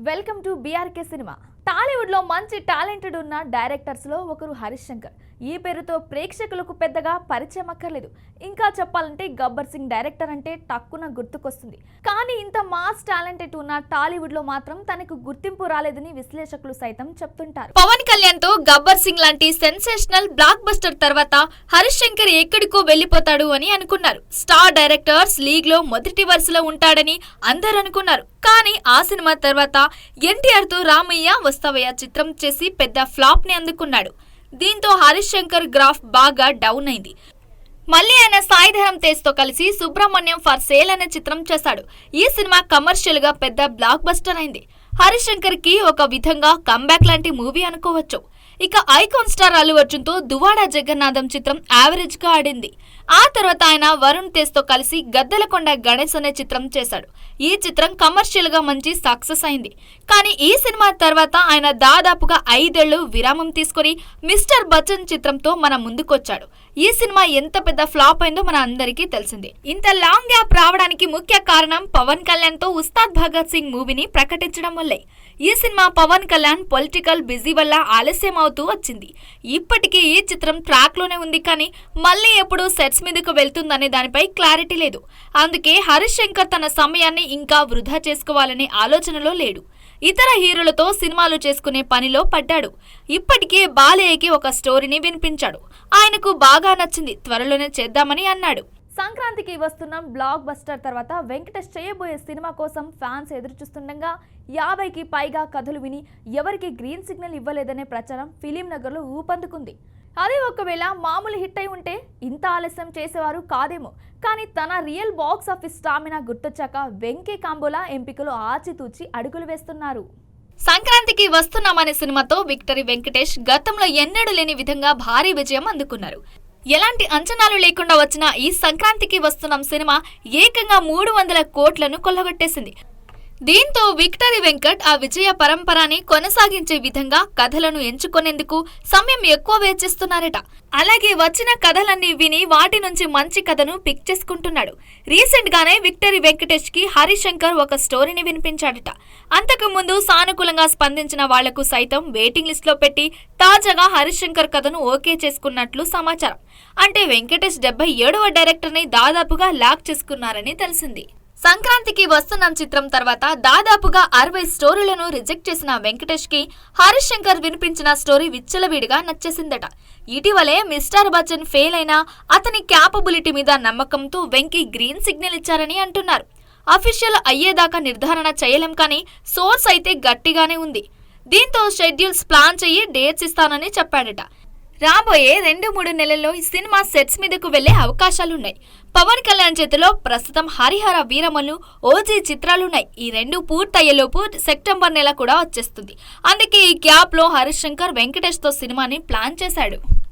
Welcome to BRK cinema. Tollywood లో మంచి talented ఉన్న డైరెక్టర్స్ లో ఒకరు హరీష్ శంకర్. ఈ పేరుతో ప్రేక్షకులకు పెద్దగా పరిచయం అక్కర్లేదు. ఇంకా చెప్పాలంటే గబ్బర్ సింగ్ డైరెక్టర్ అంటే టక్కున గుర్తుకొస్తుంది. కానీ ఇంత మాస్ టాలెంటెడ్ ఉన్న టాలీవుడ్ లో మాత్రం తనకు గుర్తింపు రాలేదని విశ్లేషకులు సైతం చెప్తుంటారు. పవన్ కళ్యాణ్ తో గబ్బర్ సింగ్ లాంటి సెన్సేషనల్ బ్లాక్ బస్టర్ తర్వాత హరీష్ శంకర్ ఎక్కడికో వెళ్లిపోతాడు అని అనుకున్నారు. స్టార్ డైరెక్టర్స్ లీగ్ లో మొదటి వరుసలో ఉంటాడని అందరూ అనుకున్నారు. కానీ ఆ సినిమా తర్వాత ఎన్టీఆర్ తో రామయ్య వస్తావయ్య చిత్రం చేసి పెద్ద ఫ్లాప్ ని అందుకున్నాడు. దీంతో హరీష్ శంకర్ గ్రాఫ్ బాగా డౌన్ అయింది. మళ్ళీ ఆయన సాయిధరం తేజ్ తో కలిసి సుబ్రహ్మణ్యం ఫర్ సేల్ అనే చిత్రం చేశాడు. ఈ సినిమా కమర్షియల్ గా పెద్ద బ్లాక్ బస్టర్ అయింది. హరీష్ శంకర్ కి ఒక విధంగా కంబ్యాక్ లాంటి మూవీ అనుకోవచ్చు. ఇక ఐకాన్ స్టార్ అల్లు అర్జున్ తో దువాడా జగన్నాథం చిత్రం యావరేజ్ గా ఆడింది. ఆ తర్వాత ఆయన వరుణ్ తేజ్ తో కలిసి గద్దలకొండ గణేష్ అనే చిత్రం చేశాడు. ఈ చిత్రం కమర్షియల్ గా మంచి సక్సెస్ అయింది. కానీ ఈ సినిమా తర్వాత ఆయన దాదాపుగా 5 ఏళ్లు విరామం తీసుకుని మిస్టర్ బచ్చన్ చిత్రంతో మన ముందుకొచ్చాడు. ఈ సినిమా ఎంత పెద్ద ఫ్లాప్ అయిందో మన అందరికీ తెలిసిందే. ఇంత లాంగ్ గ్యాప్ రావడానికి ముఖ్య కారణం పవన్ కళ్యాణ్ తో ఉస్తాద్ భగత్ సింగ్ మూవీని ప్రకటించడం వల్లే. ఈ సినిమా పవన్ కళ్యాణ్ పొలిటికల్ బిజీ వల్ల ఆలస్యం అవుతూ వచ్చింది. ఇప్పటికీ ఈ చిత్రం ట్రాక్ లోనే ఉంది. కానీ మళ్ళీ ఎప్పుడు సెట్స్ మీదకు వెళ్తుందనే దానిపై క్లారిటీ లేదు. అందుకే హరీష్ శంకర్ తన సమయాన్ని ఇంకా వృధా చేసుకోవాలనే ఆలోచనలో లేడు. ఇతర హీరోలతో సినిమాలు చేసుకునే పనిలో పడ్డాడు. ఇప్పటికే బాలయ్యకి ఒక స్టోరీని వినిపించాడు. ఆయనకు బాగా నచ్చింది. త్వరలోనే చేద్దామని అన్నాడు. సంక్రాంతికి వస్తున్న బ్లాక్ బస్టర్ తర్వాత వెంకటేష్ చేయబోయే సినిమా కోసం ఫ్యాన్స్ ఎదురుచూస్తుండగా 50కి పైగా కథలు విని ఎవరికి గ్రీన్ సిగ్నల్ ఇవ్వలేదనే ప్రచారం ఫిలిం నగర్లో ఊపందుకుంది. అదే ఒకవేళ మామూలు హిట్ అయి ఉంటే ఇంత ఆలస్యం చేసేవారు కాదేమో. కానీ తన రియల్ బాక్స్ ఆఫీస్ స్టామినా గుర్తొచ్చాక వెంకీ కాంబోలా ఎంపికలు ఆచితూచి అడుగులు వేస్తున్నారు. సంక్రాంతికి వస్తున్నామనే సినిమాతో విక్టరీ వెంకటేష్ గతంలో ఎన్నడూ లేని విధంగా భారీ విజయం అందుకున్నారు. ఎలాంటి అంచనాలు లేకుండా వచ్చిన ఈ సంక్రాంతికి వస్తున్నాం సినిమా ఏకంగా 300 కోట్లను కొల్లగొట్టేసింది. దీంతో విక్టరీ వెంకట్ ఆ విజయ పరంపరాని కొనసాగించే విధంగా కథలను ఎంచుకునేందుకు సమయం ఎక్కువ వేచిస్తున్నారట. అలాగే వచ్చిన కథలన్నీ విని వాటి నుంచి మంచి కథను పిక్ చేసుకుంటున్నాడు. రీసెంట్ గానే విక్టరీ వెంకటేష్ కి హరీష్ శంకర్ ఒక స్టోరీని వినిపించాడట. అంతకు ముందు సానుకూలంగా స్పందించిన వాళ్లకు సైతం వెయిటింగ్ లిస్ట్ లో పెట్టి తాజాగా హరీష్ శంకర్ కథను ఓకే చేసుకున్నట్లు సమాచారం. అంటే వెంకటేష్ 77వ డైరెక్టర్ ని దాదాపుగా లాక్ చేసుకున్నారని తెలిసింది. సంక్రాంతికి వస్తున్నాం చిత్రం తర్వాత దాదాపుగా 60 స్టోరీలను రిజెక్ట్ చేసిన వెంకటేష్ కి హరీష్ శంకర్ వినిపించిన స్టోరీ విచ్చలవిడిగా నచ్చేసిందట. ఇటీవలే మిస్టర్ బచ్చన్ ఫెయిల్ అయినా అతని క్యాపబిలిటీ మీద నమ్మకంతో వెంకీ గ్రీన్ సిగ్నల్ ఇచ్చారని అంటున్నారు. అఫీషియల్ అయ్యేదాకా నిర్ధారణ చేయలేం, కానీ సోర్స్ అయితే గట్టిగానే ఉంది. దీంతో షెడ్యూల్స్ ప్లాన్ చెయ్యి డేట్స్ ఇస్తానని చెప్పాడట. రాబోయే 2-3 నెలల్లో ఈ సినిమా సెట్స్ మీదకు వెళ్లే అవకాశాలున్నాయి. పవన్ కళ్యాణ్ చేతిలో ప్రస్తుతం హరిహర వీరమలు, ఓజీ చిత్రాలున్నాయి. ఈ 2 పూర్తయ్యేలోపు సెప్టెంబర్ నెల కూడా వచ్చేస్తుంది. అందుకే ఈ గ్యాప్ లో హరీష్ శంకర్ వెంకటేష్ తో సినిమాని ప్లాన్ చేశాడు.